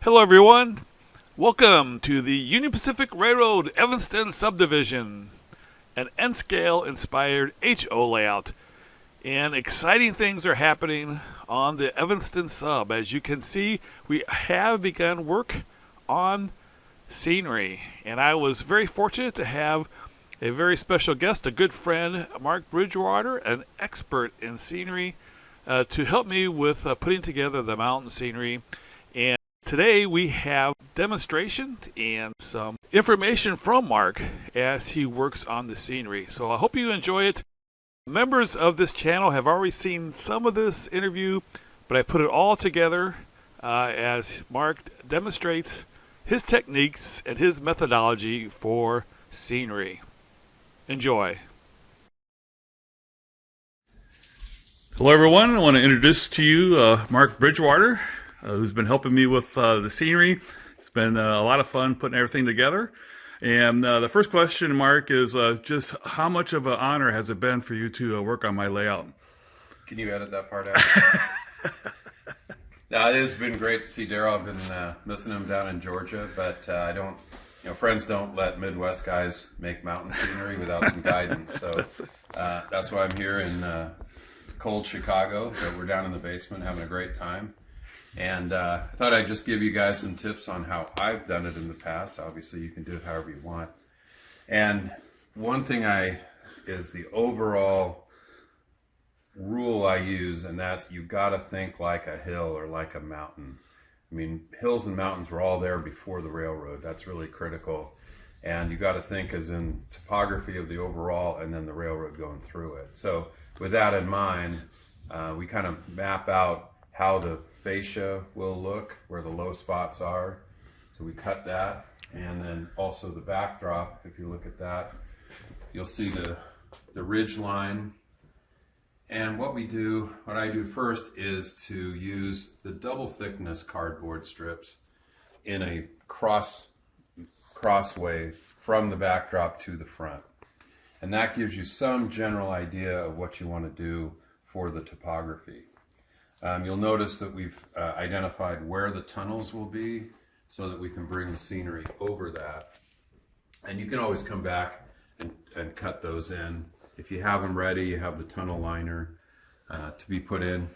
Hello everyone, welcome to the Union Pacific Railroad Evanston Subdivision, an N-scale inspired HO layout. And exciting things are happening on the Evanston Sub. As you can see, we have begun work on scenery. And I was very fortunate to have a very special guest, a good friend, Mark Bridgwater, an expert in scenery, to help me with putting together the mountain scenery. And today we have demonstration and some information from Mark as he works on the scenery. So I hope you enjoy it. Members of this channel have already seen some of this interview, but I put it all together as Mark demonstrates his techniques and his methodology for scenery. Enjoy. Hello everyone, I want to introduce to you Mark Bridgewater, who's been helping me with the scenery. It's been a lot of fun putting everything together. And the first question, Mark, is just how much of an honor has it been for you to work on my layout? Can you edit that part out? No, it has been great to see Daryl. I've been missing him down in Georgia, but I don't, friends don't let Midwest guys make mountain scenery without some guidance. So that's why I'm here in cold Chicago, but we're down in the basement having a great time. And I thought I'd just give you guys some tips on how I've done it in the past. Obviously, you can do it however you want. And one thing is the overall rule I use, and that's you got to think like a hill or like a mountain. I mean, hills and mountains were all there before the railroad. That's really critical. And you got to think as in topography of the overall and then the railroad going through it. So with that in mind, we kind of map out how the fascia will look, where the low spots are. So we cut that, and then also the backdrop. If you look at that, you'll see the ridge line. And what I do first is to use the double thickness cardboard strips in a crossway from the backdrop to the front. And that gives you some general idea of what you want to do for the topography. You'll notice that we've identified where the tunnels will be so that we can bring the scenery over that. And you can always come back and cut those in. If you have them ready, you have the tunnel liner to be put in,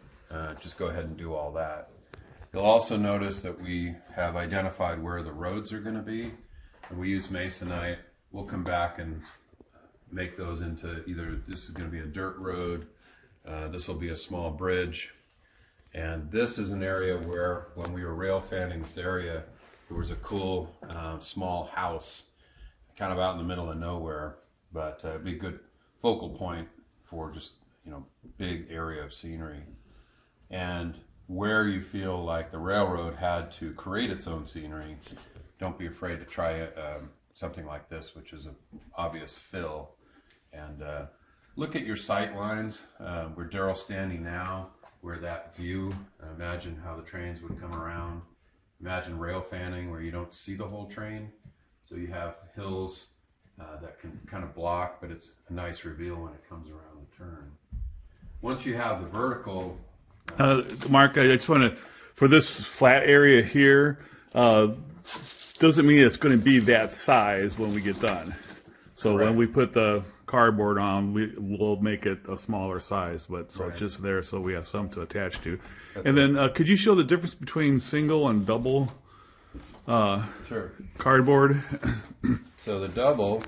just go ahead and do all that. You'll also notice that we have identified where the roads are going to be. And we use masonite. We'll come back and make those into either this is going to be a dirt road, this will be a small bridge. And this is an area where, when we were rail fanning this area, there was a cool small house kind of out in the middle of nowhere, but it'd be a good focal point for just, big area of scenery. And where you feel like the railroad had to create its own scenery, don't be afraid to try something like this, which is an obvious fill. And look at your sight lines, where Daryl's standing now, where that view, imagine how the trains would come around. Imagine rail fanning where you don't see the whole train. So you have hills that can kind of block, but it's a nice reveal when it comes around the turn. Once you have the vertical... Mark, I just want to, for this flat area here, doesn't mean it's going to be that size when we get done. So when we put the cardboard on, we'll make it a smaller size, but so it's just there so we have some to attach to. That's and then could you show the difference between single and double cardboard? So the double,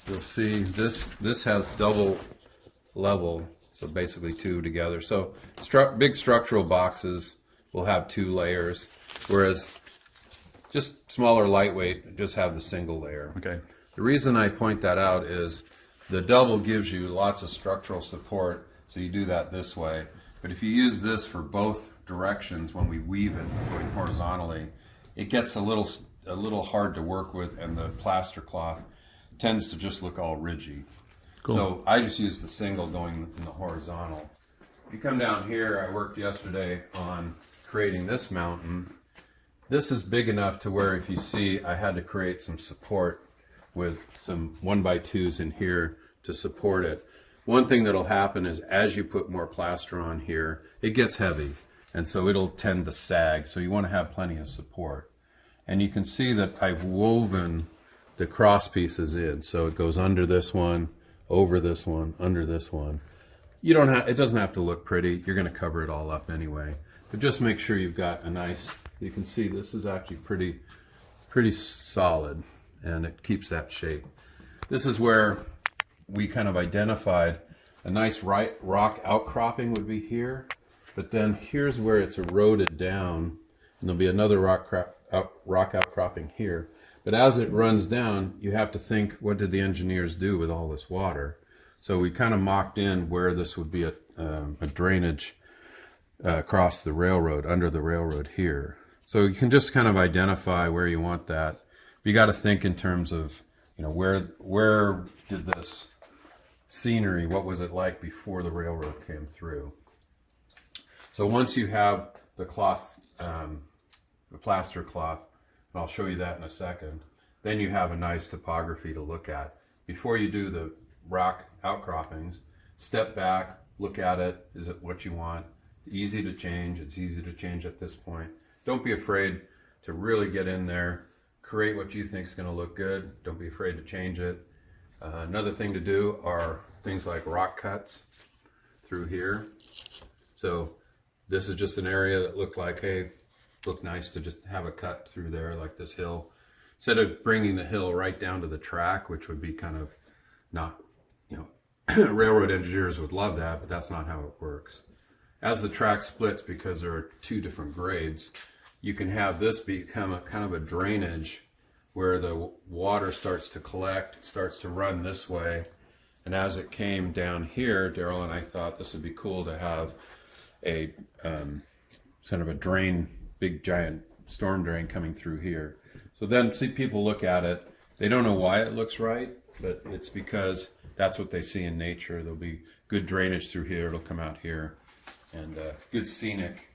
you'll see this has double level, so basically two together. So big structural boxes will have two layers, whereas just smaller lightweight just have the single layer. Okay. The reason I point that out is the double gives you lots of structural support, so you do that this way. But if you use this for both directions, when we weave it going horizontally, it gets a little hard to work with, and the plaster cloth tends to just look all ridgy. Cool. So I just use the single going in the horizontal. If you come down here, I worked yesterday on creating this mountain. This is big enough to where, if you see, I had to create some support with some 1x2s in here to support it. One thing that'll happen is as you put more plaster on here, it gets heavy. and so it'll tend to sag. So you want to have plenty of support. And you can see that I've woven the cross pieces in. So it goes under this one, over this one, under this one. You don't have, it doesn't have to look pretty. You're going to cover it all up anyway. But just make sure you've got a nice, you can see this is actually pretty solid, and it keeps that shape. This is where we kind of identified a nice rock outcropping would be here, but then here's where it's eroded down, and there'll be another rock outcropping here. But as it runs down, you have to think, what did the engineers do with all this water? So we kind of mocked in where this would be a drainage across the railroad, under the railroad here. So you can just kind of identify where you want that. You got to think in terms of, you know, where did this scenery, what was it like before the railroad came through? So once you have the cloth, the plaster cloth, and I'll show you that in a second, then you have a nice topography to look at. Before you do the rock outcroppings, step back, look at it. Is it what you want? Easy to change. It's easy to change at this point. Don't be afraid to really get in there, create what you think is going to look good. Don't be afraid to change it. Another thing to do are things like rock cuts through here. So this is just an area that looked like, hey, looked nice to just have a cut through there like this hill. Instead of bringing the hill right down to the track, which would be kind of not, you know, railroad engineers would love that, but that's not how it works. As the track splits, because there are two different grades, you can have this become a kind of a drainage where the water starts to collect, it starts to run this way. And as it came down here, Daryl and I thought this would be cool to have a kind of a drain, big giant storm drain coming through here. So then see, people look at it, they don't know why it looks right, but it's because that's what they see in nature. There'll be good drainage through here, it'll come out here, and good scenic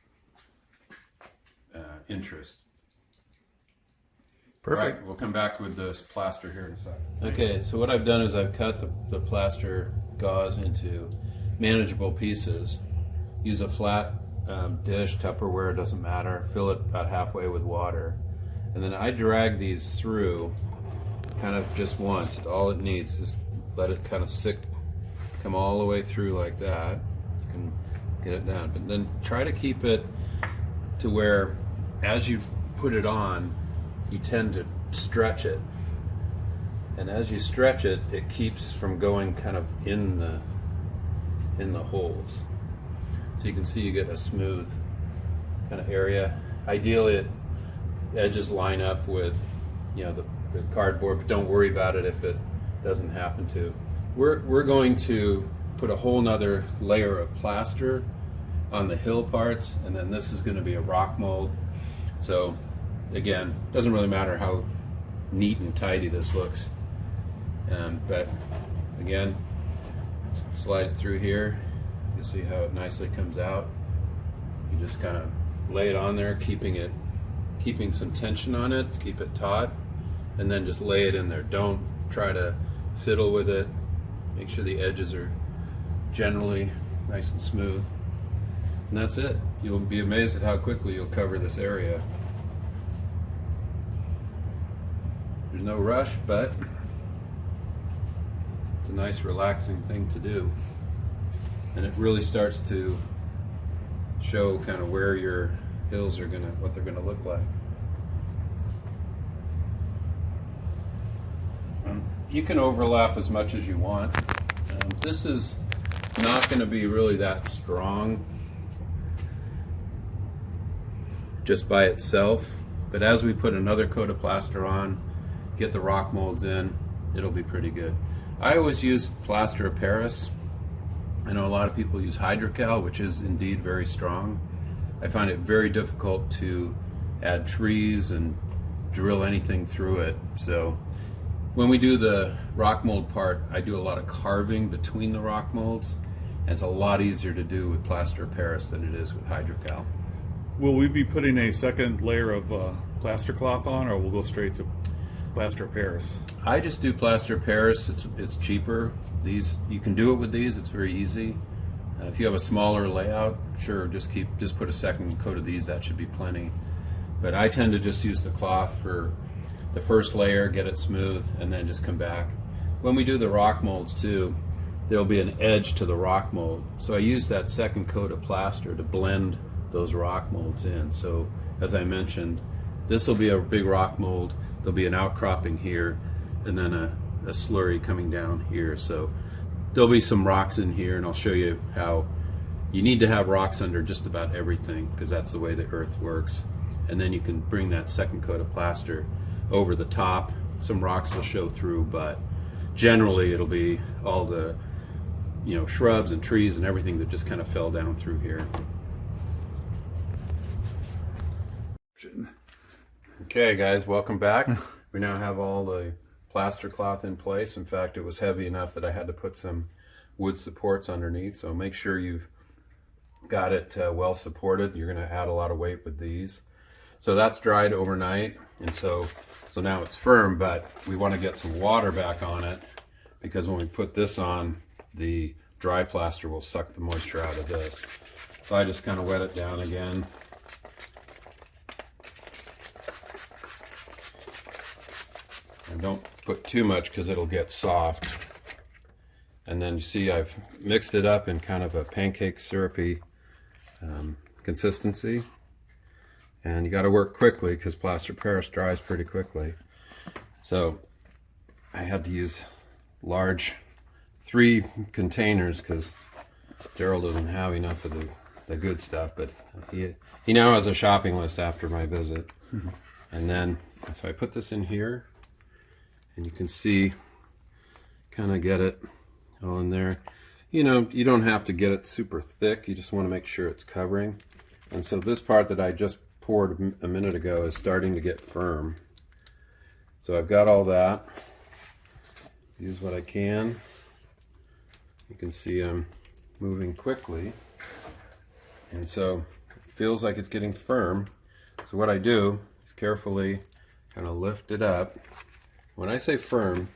interest. Perfect. Right, we'll come back with this plaster here in a second. Okay, so what I've done is I've cut the plaster gauze into manageable pieces. Use a flat dish, Tupperware, doesn't matter. Fill it about halfway with water. And then I drag these through kind of just once. All it needs is let it kind of come all the way through like that. You can get it down. But then try to keep it to where as you put it on, you tend to stretch it. And as you stretch it, it keeps from going kind of in the holes. So you can see you get a smooth kind of area. Ideally, edges line up with, you know, the cardboard, but don't worry about it if it doesn't happen to. We're going to put a whole nother layer of plaster on the hill parts, and then this is going to be a rock mold. So again, doesn't really matter how neat and tidy this looks, but again, slide it through here. You see how it nicely comes out. You just kind of lay it on there, keeping some tension on it to keep it taut, and then just lay it in there. Don't try to fiddle with it. Make sure the edges are generally nice and smooth. And that's it. You'll be amazed at how quickly you'll cover this area. There's no rush, but it's a nice relaxing thing to do. And it really starts to show kind of where your hills are what they're gonna look like. You can overlap as much as you want. This is not going to be really that strong just by itself, but as we put another coat of plaster on, get the rock molds in, it'll be pretty good. I always use plaster of Paris. I know a lot of people use hydrocal, which is indeed very strong. I find it very difficult to add trees and drill anything through it. So when we do the rock mold part, I do a lot of carving between the rock molds, and it's a lot easier to do with plaster of Paris than it is with hydrocal. Will we be putting a second layer of plaster cloth on, or we'll go straight to plaster of Paris? I just do plaster of Paris. It's cheaper. These, you can do it with these. It's very easy. If you have a smaller layout, sure, just put a second coat of these. That should be plenty. But I tend to just use the cloth for the first layer, get it smooth, and then just come back. When we do the rock molds too, there'll be an edge to the rock mold. So I use that second coat of plaster to blend those rock molds in. So as I mentioned, this will be a big rock mold. There'll be an outcropping here, and then a slurry coming down here. So there'll be some rocks in here, and I'll show you how you need to have rocks under just about everything, because that's the way the earth works. And then you can bring that second coat of plaster over the top. Some rocks will show through, but generally it'll be all the shrubs and trees and everything that just kind of fell down through here. Okay guys, welcome back. We now have all the plaster cloth in place. In fact, it was heavy enough that I had to put some wood supports underneath, so make sure you've got it well supported. You're going to add a lot of weight with these. So that's dried overnight, and so now it's firm, but we want to get some water back on it, because when we put this on, the dry plaster will suck the moisture out of this. So I just kind of wet it down again. And don't put too much because it'll get soft. And then you see I've mixed it up in kind of a pancake syrupy consistency. And you got to work quickly because plaster Paris dries pretty quickly. So I had to use large 3 containers because Daryl doesn't have enough of the good stuff, but he now has a shopping list after my visit. And then, so I put this in here, and you can see, kind of get it all in there. You don't have to get it super thick, you just want to make sure it's covering. And so this part that I just poured a minute ago is starting to get firm. So I've got all that. Use what I can. You can see I'm moving quickly. And so it feels like it's getting firm. So what I do is carefully kind of lift it up. When I say firm,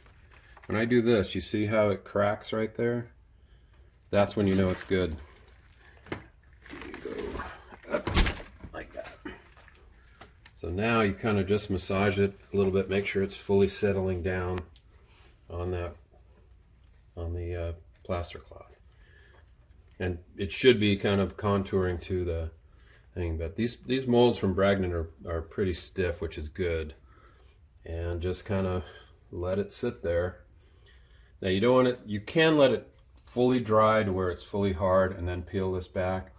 when I do this, you see how it cracks right there? That's when you know it's good. You go up like that. So now you kind of just massage it a little bit, make sure it's fully settling down on the plaster cloth. And it should be kind of contouring to the thing, but these molds from Bragdon are pretty stiff, which is good. And just kind of let it sit there. Now you don't want it, you can let it fully dry to where it's fully hard and then peel this back.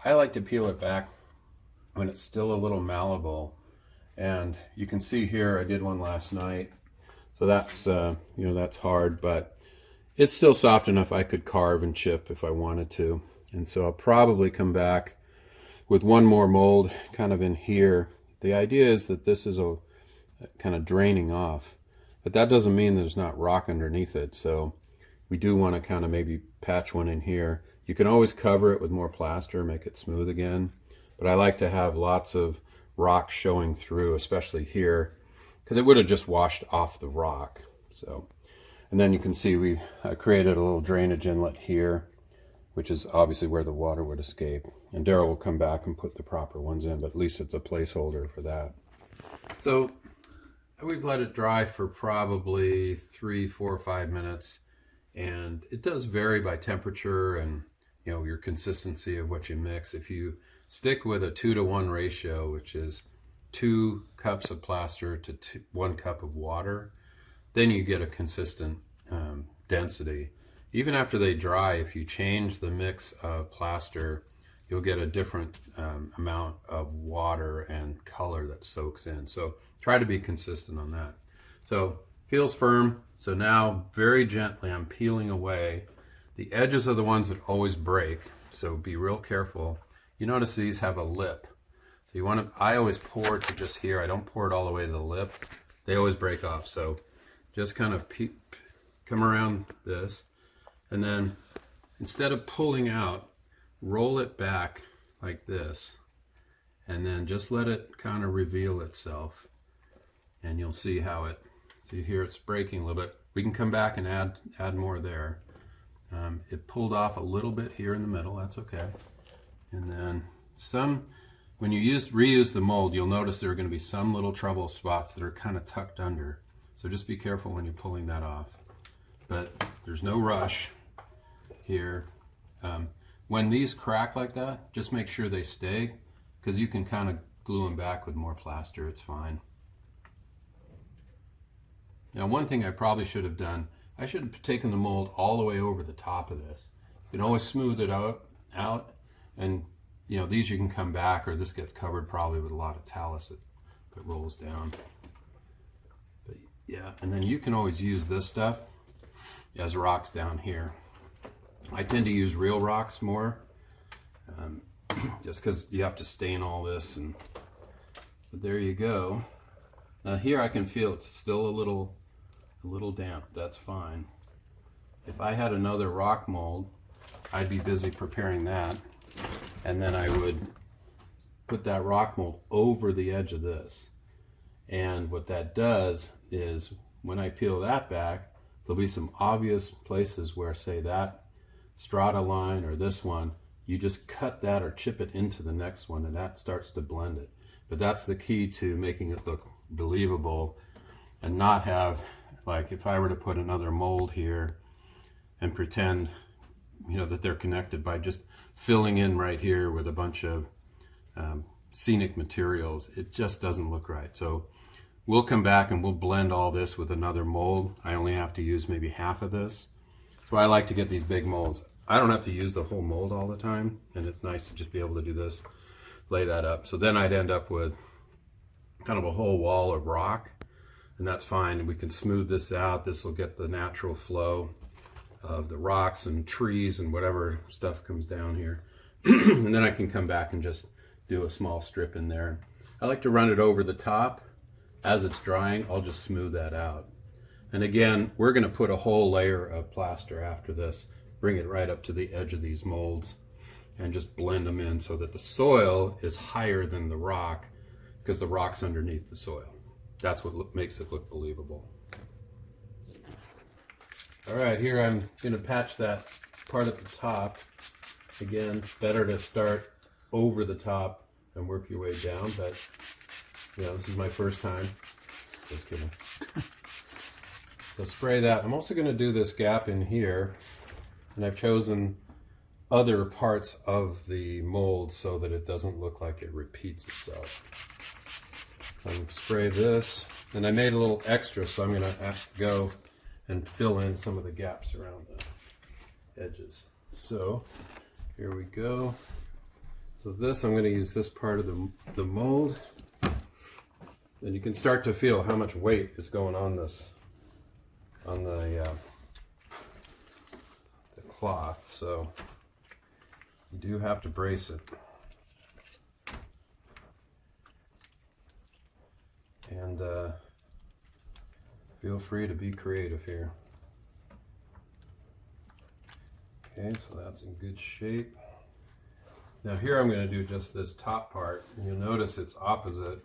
I like to peel it back when it's still a little malleable. And you can see here, I did one last night. So that's, that's hard, but it's still soft enough I could carve and chip if I wanted to. And so I'll probably come back with one more mold kind of in here. The idea is that this is a kind of draining off, but that doesn't mean there's not rock underneath it. So we do want to kind of maybe patch one in here. You can always cover it with more plaster, make it smooth again. But I like to have lots of rock showing through, especially here, because it would have just washed off the rock. So, and then you can see I created a little drainage inlet here, which is obviously where the water would escape. And Daryl will come back and put the proper ones in, but at least it's a placeholder for that. So we've let it dry for probably 3, 4, 5 minutes. And it does vary by temperature and your consistency of what you mix. If you stick with a 2-to-1 ratio, which is 2 cups of plaster to 1 cup of water, then you get a consistent density. Even after they dry, if you change the mix of plaster, you'll get a different amount of water and color that soaks in. So try to be consistent on that. So feels firm. So now very gently I'm peeling away. The edges are the ones that always break, so be real careful. You notice these have a lip. So you want to, I always pour to just here. I don't pour it all the way to the lip. They always break off. So just kind of come around this, and then instead of pulling out, roll it back like this, and then just let it kind of reveal itself. And you'll see how see here it's breaking a little bit. We can come back and add more there. It pulled off a little bit here in the middle, that's okay. And then when you reuse the mold, you'll notice there are going to be some little trouble spots that are kind of tucked under. So just be careful when you're pulling that off. But there's no rush here. When these crack like that, just make sure they stay, because you can kind of glue them back with more plaster, it's fine. Now, one thing I probably should have done, I should have taken the mold all the way over the top of this. You can always smooth it out and these you can come back, or this gets covered probably with a lot of talus that rolls down. But yeah, and then you can always use this stuff as rocks down here. I tend to use real rocks more, just because you have to stain all this. But there you go. Now here I can feel it's still a little damp. That's fine. If I had another rock mold, I'd be busy preparing that, and then I would put that rock mold over the edge of this. And what that does is, when I peel that back, there'll be some obvious places where, say, that strata line or this one, you just cut that or chip it into the next one, and that starts to blend it. But that's the key to making it look believable, and not have, like, if I were to put another mold here and pretend that they're connected by just filling in right here with a bunch of scenic materials, it just doesn't look right. So we'll come back and we'll blend all this with another mold. I only have to use maybe half of this. That's why I like to get these big molds. I don't have to use the whole mold all the time, and it's nice to just be able to do this, lay that up. So then I'd end up with kind of a whole wall of rock, and that's fine. And we can smooth this out. This will get the natural flow of the rocks and trees and whatever stuff comes down here. And then I can come back and just do a small strip in there. I like to run it over the top. As it's drying, I'll just smooth that out. And again, we're going to put a whole layer of plaster after this, bring it right up to the edge of these molds, and just blend them in so that the soil is higher than the rock, because the rock's underneath the soil. That's what makes it look believable. All right, here I'm going to patch that part at the top. Again, better to start over the top and work your way down, but this is my first time. Just kidding. So spray that. I'm also going to do this gap in here, and I've chosen other parts of the mold so that it doesn't look like it repeats itself. Spray this, and I made a little extra, so I'm going to have to go and fill in some of the gaps around the edges. So here we go. So this, I'm going to use this part of the mold, and you can start to feel how much weight is going on this, on the cloth. So you do have to brace it. And feel free to be creative here. Okay, so that's in good shape. Now here I'm going to do just this top part, and you'll notice it's opposite,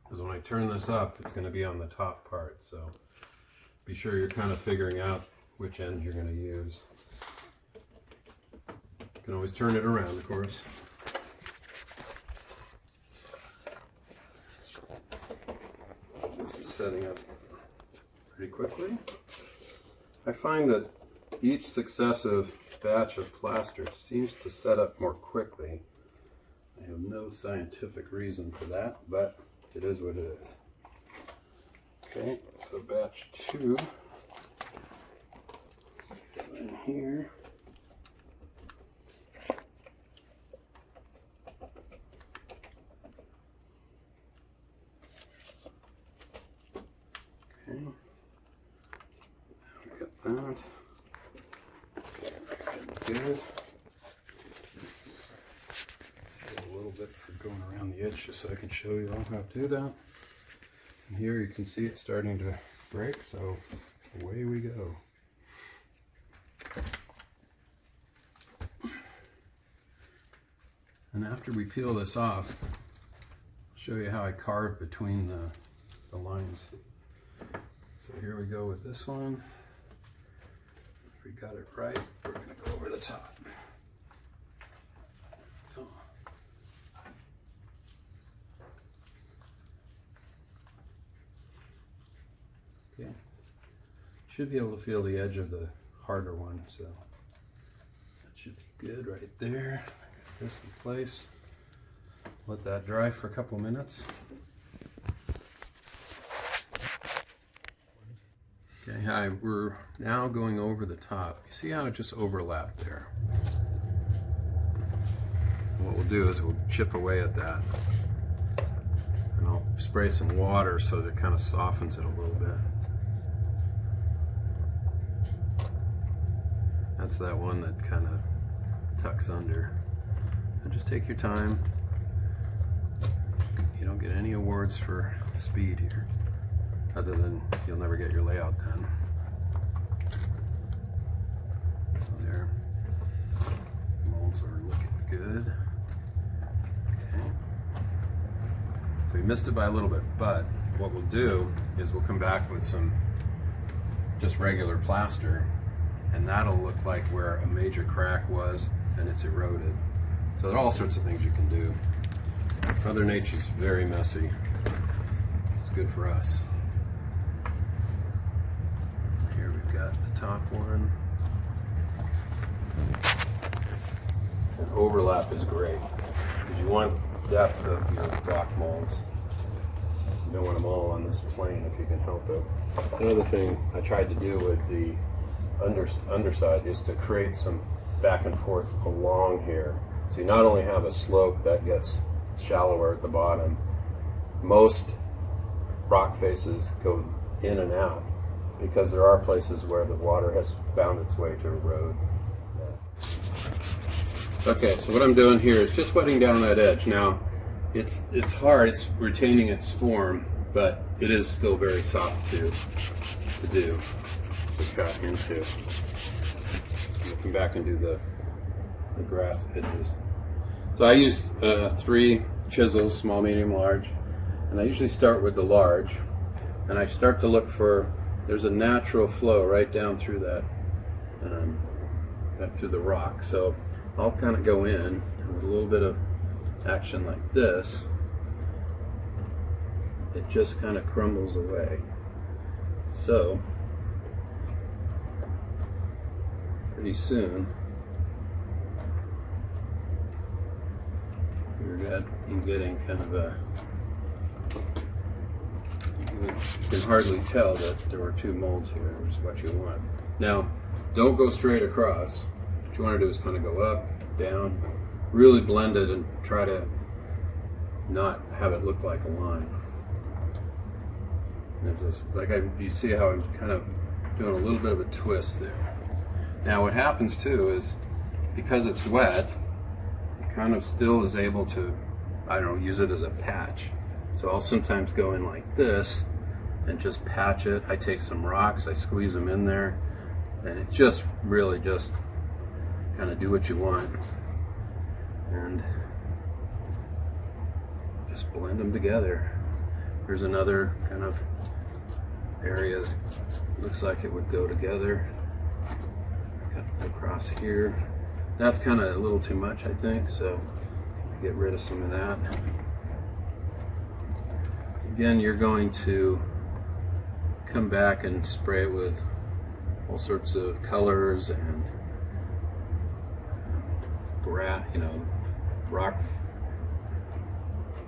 because when I turn this up, it's going to be on the top part. So be sure you're kind of figuring out which end you're going to use. You can always turn it around, of course. This is setting up pretty quickly. I find that each successive batch of plaster seems to set up more quickly. I have no scientific reason for that, but it is what it is. Okay, so batch 2 in here. Okay, now we got that. Good. So a little bit for going around the edge just so I can show you all how to do that. And here you can see it starting to break, so away we go. And after we peel this off, I'll show you how I carve between the lines. So here we go with this one. we got it right, we're going to go over the top. Okay. Should be able to feel the edge of the harder one, so that should be good right there. Get this in place. Let that dry for a couple minutes. Okay, hi, we're now going over the top. You see how it just overlapped there? And what we'll do is we'll chip away at that. And I'll spray some water so that it kind of softens it a little bit. That's that one that kind of tucks under. And just take your time. You don't get any awards for speed here, other than you'll never get your layout done. So there, molds are looking good. Okay. So we missed it by a little bit, but what we'll do is we'll come back with some just regular plaster, and that'll look like where a major crack was and it's eroded. So there are all sorts of things you can do. Mother Nature's very messy. It's good for us. Here we've got the top one. And overlap is great because you want depth of your rock molds. You don't want them all on this plane if you can help it. Another thing I tried to do with the underside is to create some back and forth along here. So you not only have a slope that gets shallower at the bottom, most rock faces go in and out because there are places where the water has found its way to erode. Okay, so what I'm doing here is just wetting down that edge. Now, it's hard, it's retaining its form, but it is still very soft to do, to cut into. We'll come back and do the grass edges. So I use 3 chisels, small, medium, large, and I usually start with the large, and I start to look for, there's a natural flow right down through that, through the rock. So I'll kind of go in with a little bit of action like this. It just kind of crumbles away. So pretty soon you're getting kind of a, you can hardly tell that there were 2 molds here, which is what you want. Now, don't go straight across. What you want to do is kind of go up, down, really blend it and try to not have it look like a line. There's this, you see how I'm kind of doing a little bit of a twist there. Now what happens too is, because it's wet, it kind of still is able to, I don't know, use it as a patch. So I'll sometimes go in like this and just patch it. I take some rocks, I squeeze them in there, and it just really just kind of do what you want. And just blend them together. Here's another kind of area that looks like it would go together. Cut across here. That's kind of a little too much, I think, so get rid of some of that. Again, you're going to come back and spray it with all sorts of colors and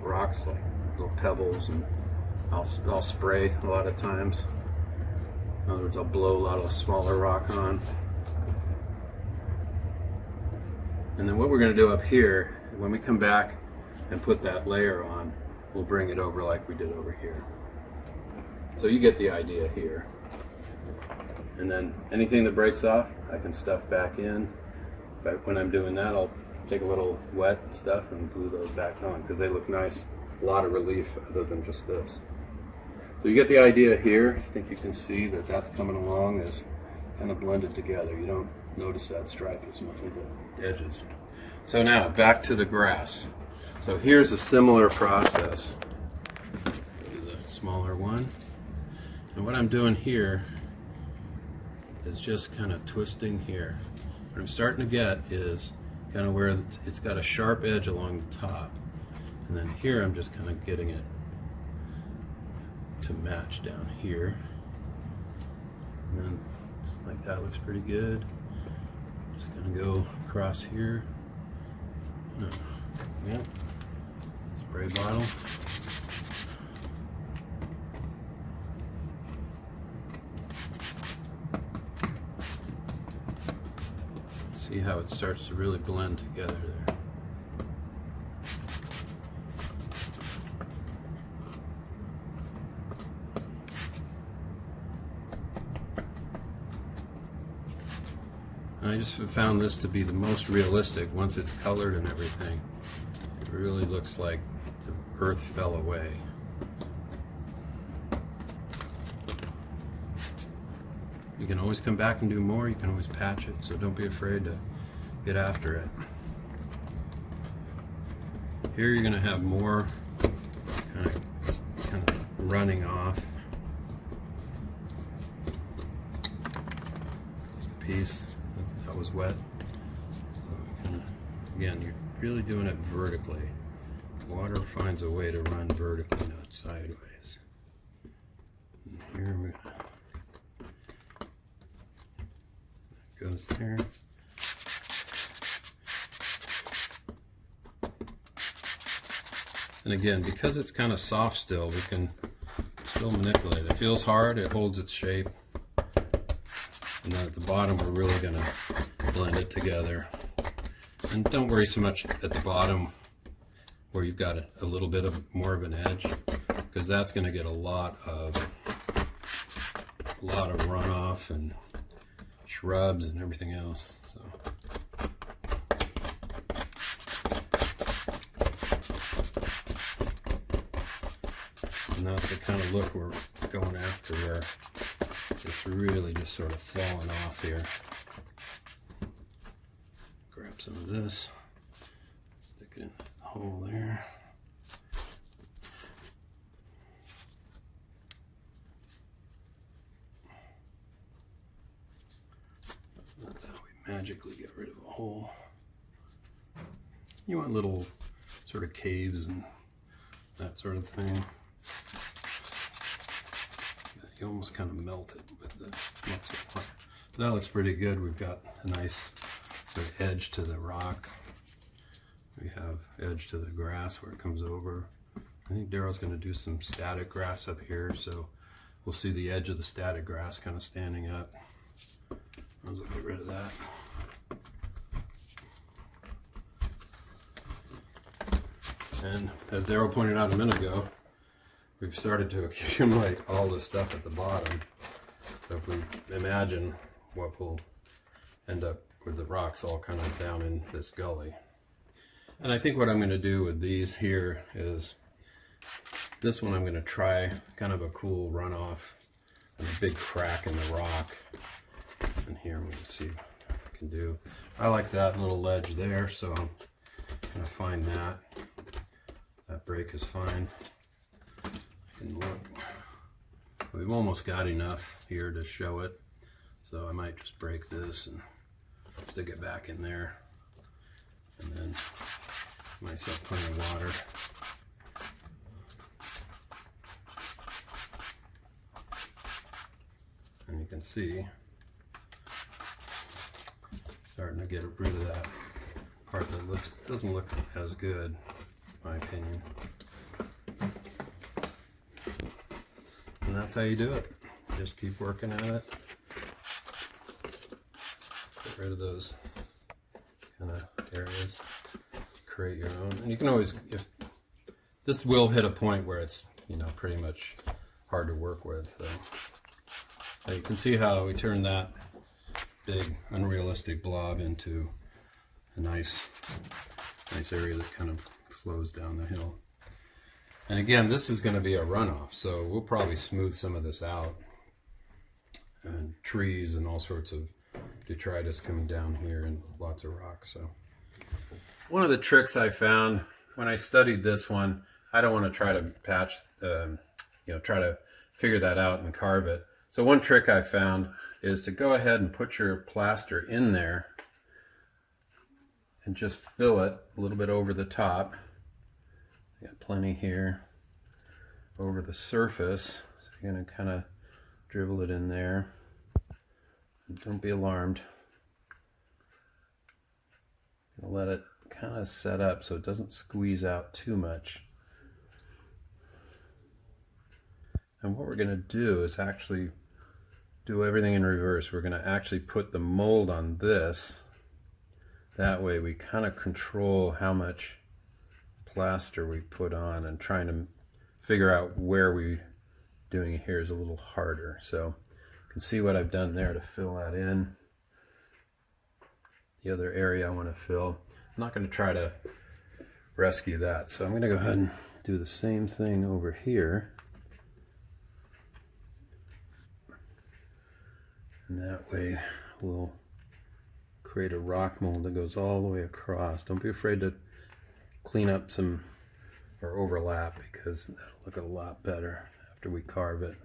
rocks like little pebbles, and I'll spray a lot of times. In other words, I'll blow a lot of smaller rock on. And then what we're going to do up here, when we come back and put that layer on, we'll bring it over like we did over here. So you get the idea here. And then anything that breaks off, I can stuff back in. But when I'm doing that, I'll take a little wet stuff and glue those back on because they look nice. A lot of relief other than just this. So you get the idea here. I think you can see that that's coming along as kind of blended together. You don't notice that stripe as much as the edges. So now back to the grass. So here's a similar process. Do the smaller one. And what I'm doing here is just kind of twisting here. What I'm starting to get is kind of where it's got a sharp edge along the top, and then here I'm just kind of getting it to match down here, and then just like that looks pretty good. Just gonna go across here. Yeah, spray bottle. See how it starts to really blend together there. And I just found this to be the most realistic once it's colored and everything. It really looks like the earth fell away. You can always come back and do more. You can always patch it, so don't be afraid to get after it. Here you're going to have more kind of running off. A piece that was wet. So again, you're really doing it vertically. Water finds a way to run vertically, not sideways. And here we're gonna goes there. And again, because it's kind of soft still, we can still manipulate it. It feels hard, it holds its shape. And then at the bottom, we're really going to blend it together. And don't worry so much at the bottom where you've got a little bit of more of an edge, because that's going to get a lot of runoff and shrubs and everything else. So and that's the kind of look we're going after, where it's really just sort of falling off here. Grab some of this, stick it in the hole there. That's how we magically get rid of a hole. You want little sort of caves and that sort of thing. You almost kind of melt it with the lots of water. So that looks pretty good. We've got a nice sort of edge to the rock. We have edge to the grass where it comes over. I think Daryl's going to do some static grass up here, so we'll see the edge of the static grass kind of standing up. I'll get rid of that. And as Daryl pointed out a minute ago, we've started to accumulate all this stuff at the bottom. So if we imagine what will end up with the rocks all kind of down in this gully. And I think what I'm going to do with these here is, this one I'm going to try kind of a cool runoff and a big crack in the rock. And here we'll see what I can do. I like that little ledge there, so I'm going to find that. That break is fine. I can look. We've almost got enough here to show it, so I might just break this and stick it back in there, and then myself plenty of water. And you can see, starting to get rid of that part that doesn't look as good, in my opinion. And that's how you do it. Just keep working at it. Get rid of those kind of areas. Create your own. And you can always, if this will hit a point where it's, pretty much hard to work with. So you can see how we turn that big unrealistic blob into a nice area that kind of flows down the hill. And again, this is going to be a runoff, so we'll probably smooth some of this out. And trees and all sorts of detritus coming down here and lots of rocks. So one of the tricks I found when I studied this one, I don't want to try to patch, try to figure that out and carve it. So one trick I found is to go ahead and put your plaster in there and just fill it a little bit over the top. I got plenty here over the surface. So you're going to kind of dribble it in there. Don't be alarmed. Let it kind of set up so it doesn't squeeze out too much. And what we're going to do is actually do everything in reverse. We're going to actually put the mold on this. That way we kind of control how much plaster we put on, and trying to figure out where we're doing it here is a little harder. So you can see what I've done there to fill that in. The other area I want to fill, I'm not going to try to rescue that. So I'm going to go ahead and do the same thing over here. And that way we'll create a rock mold that goes all the way across. Don't be afraid to clean up some or overlap, because that'll look a lot better after we carve it.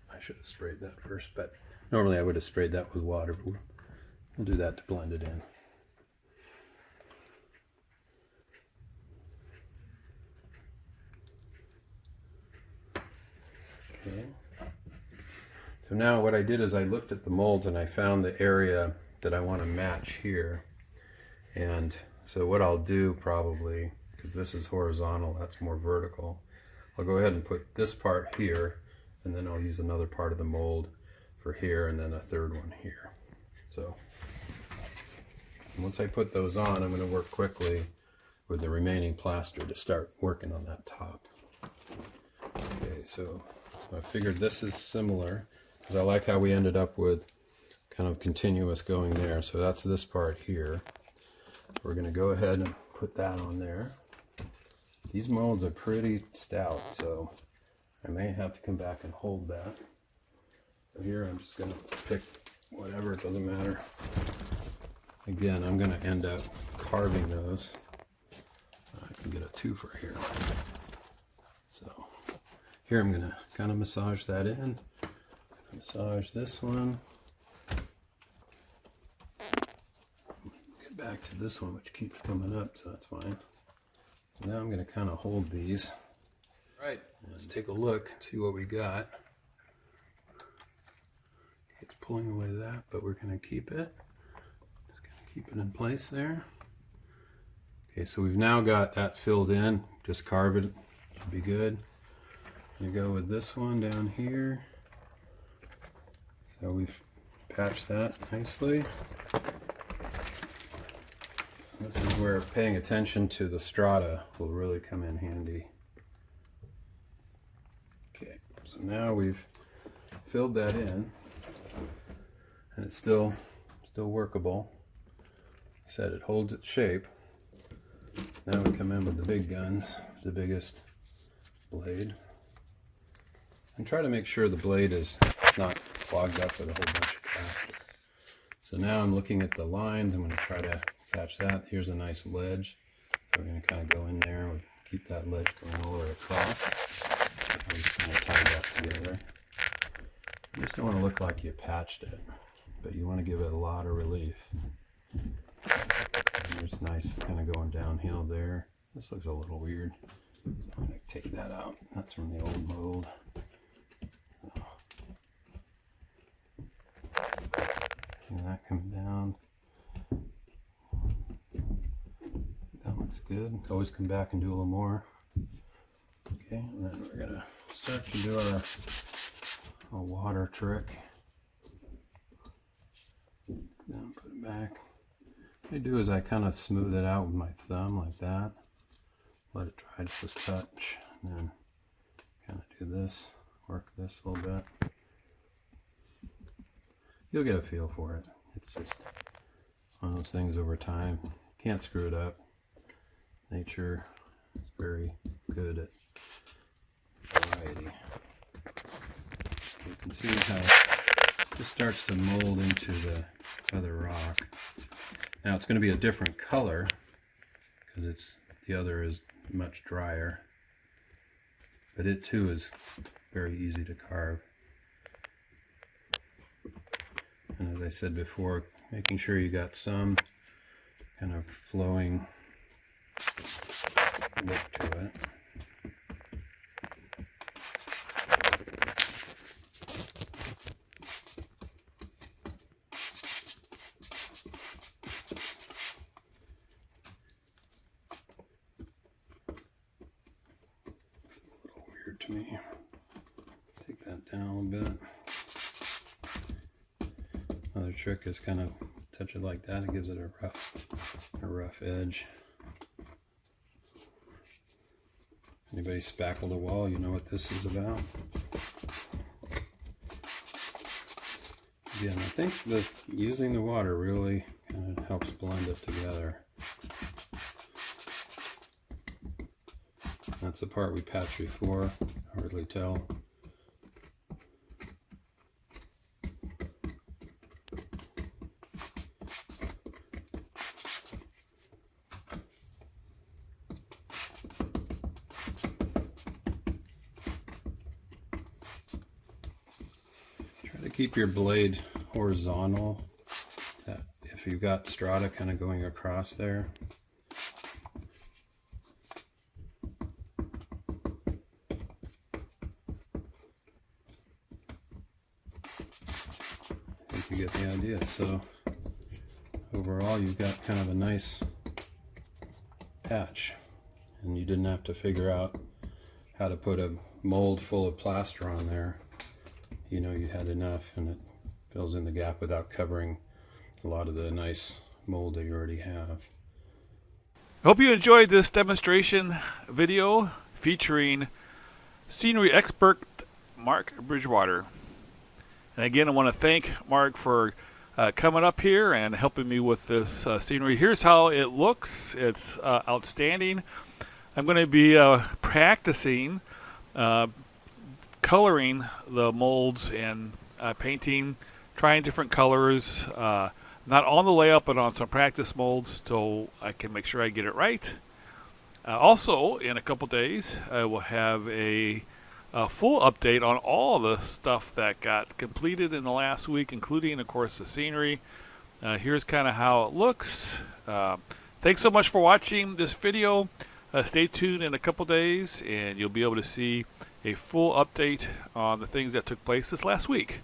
I should have sprayed that first, but normally I would have sprayed that with water, but we'll do that to blend it in. Okay. So now what I did is I looked at the molds and I found the area that I want to match here. And so what I'll do probably, because this is horizontal, that's more vertical, I'll go ahead and put this part here, and then I'll use another part of the mold for here, and then a third one here. So once I put those on, I'm going to work quickly with the remaining plaster to start working on that top. Okay, so I figured this is similar, because I like how we ended up with kind of continuous going there. So that's this part here. We're going to go ahead and put that on there. These molds are pretty stout, so I may have to come back and hold that. So here I'm just going to pick whatever, it doesn't matter. Again, I'm going to end up carving those. I can get a twofer here. So here I'm going to kind of massage that in. Massage this one. Get back to this one, which keeps coming up, so that's fine. So now I'm going to kind of hold these. All right, let's take a look, see what we got. It's pulling away that, but we're going to keep it. Just going to keep it in place there. Okay, so we've now got that filled in. Just carve it, should be good. You go with this one down here. So we've patched that nicely. This is where paying attention to the strata will really come in handy. Okay, so now we've filled that in, and it's still workable. Like I said, it holds its shape. Now we come in with the big guns, the biggest blade. And try to make sure the blade is not clogged up with a whole bunch of plastic. So now I'm looking at the lines. I'm going to try to catch that. Here's a nice ledge. We're going to kind of go in there and keep that ledge going all the way across. I'm just going to tie that together. You just don't want to look like you patched it, but you want to give it a lot of relief. It's nice kind of going downhill there. This looks a little weird. I'm going to take that out. That's from the old mold. And that come down. That looks good. Always come back and do a little more. Okay, and then we're gonna start to do our water trick. Then put it back. What I do is I kind of smooth it out with my thumb like that. Let it dry just a touch, and then kind of do this, work this a little bit. You'll get a feel for it. It's just one of those things over time. Can't screw it up. Nature is very good at variety. You can see how it just starts to mold into the other rock. Now it's going to be a different color because the other is much drier. but it too is very easy to carve. And as I said before, making sure you got some kind of flowing look to it. To me. Take that down a little bit. Another trick is kind of touch it like that. It gives it a rough edge. Anybody spackled a wall, you know what this is about. Again, I think that using the water really kind of helps blend it together. That's the part we patched before, hardly tell. Try to keep your blade horizontal, that if you've got strata kind of going across there. You get the idea. So overall you've got kind of a nice patch, and you didn't have to figure out how to put a mold full of plaster on there. You know you had enough, and it fills in the gap without covering a lot of the nice mold that you already have. I hope you enjoyed this demonstration video featuring scenery expert Mark Bridgwater. And again, I want to thank Mark for coming up here and helping me with this scenery. Here's how it looks. It's outstanding. I'm going to be practicing coloring the molds and painting, trying different colors, not on the layout, but on some practice molds, so I can make sure I get it right. Also, in a couple days, I will have a full update on all the stuff that got completed in the last week, including, of course, the scenery. Here's kind of how it looks. Thanks so much for watching this video. Stay tuned in a couple days, and you'll be able to see a full update on the things that took place this last week.